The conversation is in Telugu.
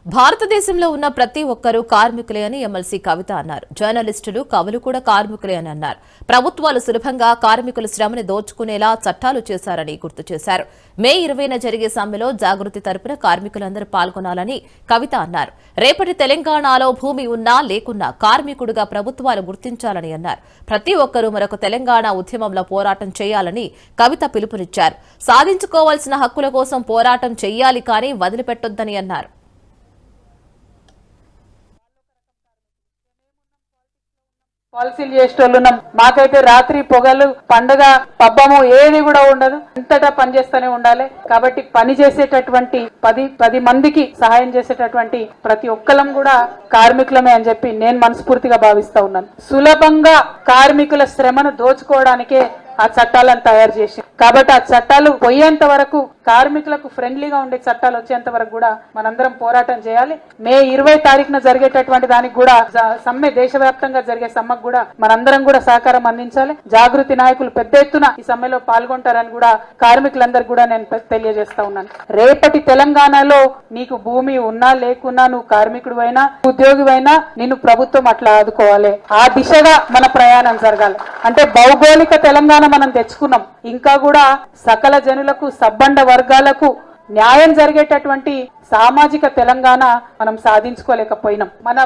భారతదేశంలో ఉన్న ప్రతి ఒక్కరూ కార్మికులే అని ఎమ్మెల్సీ కవిత అన్నారు. జర్నలిస్టులు, కవులు కూడా కార్మికులే అని అన్నారు. ప్రభుత్వాలు సులభంగా కార్మికుల శ్రమని దోచుకునేలా చట్టాలు చేశారని గుర్తు చేశారు. మే 20న జరిగే సమ్మెలో జాగృతి తరపున కార్మికులందరూ పాల్గొనాలని కవిత అన్నారు. రేపటి తెలంగాణలో భూమి ఉన్నా లేకున్నా కార్మికుడిగా ప్రభుత్వాలు గుర్తించాలని అన్నారు. ప్రతి ఒక్కరూ మరొక తెలంగాణ ఉద్యమంలో పోరాటం చేయాలని కవిత పిలుపునిచ్చారు. సాధించుకోవాల్సిన హక్కుల కోసం పోరాటం చేయాలి కానీ వదిలిపెట్టొద్దని అన్నారు. పాలసీలు చేసేటోళ్ళున్నాం. మాకైతే రాత్రి పొగలు పండగ పబ్బము ఏది కూడా ఉండదు. అంతటా పని చేస్తూనే ఉండాలి. కాబట్టి పని చేసేటటువంటి పది మందికి సహాయం చేసేటటువంటి ప్రతి ఒక్కరం కూడా కార్మికులమే అని చెప్పి నేను మనస్ఫూర్తిగా భావిస్తా ఉన్నాను. సులభంగా కార్మికుల శ్రమను దోచుకోవడానికే ఆ చట్టాలను తయారు చేసి, కాబట్టి ఆ చట్టాలు పోయేంత వరకు, కార్మికులకు ఫ్రెండ్లీగా ఉండే చట్టాలు వచ్చేంత వరకు కూడా మనందరం పోరాటం చేయాలి. మే 20 తారీఖున జరిగేటటువంటి దానికి కూడా సమ్మె, దేశవ్యాప్తంగా జరిగే సమ్మెకు కూడా మనందరం కూడా సహకారం అందించాలి. జాగృతి నాయకులు పెద్ద ఎత్తున ఈ సమ్మెలో పాల్గొంటారని కూడా కార్మికులందరూ కూడా నేను తెలియజేస్తా ఉన్నాను. రేపటి తెలంగాణలో నీకు భూమి ఉన్నా లేకున్నా, నువ్వు కార్మికుడివైనా ఉద్యోగివైనా నిన్ను ప్రభుత్వం అట్లా ఆదుకోవాలి. ఆ దిశగా మన ప్రయాణం జరగాలి. అంటే భౌగోళిక తెలంగాణ మనం తెచ్చుకున్నాం, ఇంకా కూడా సకల జనులకు, సబ్బండ వర్గాలకు న్యాయం జరిగేటటువంటి సామాజిక తెలంగాణ మనం సాధించుకోలేకపోయినాం. మన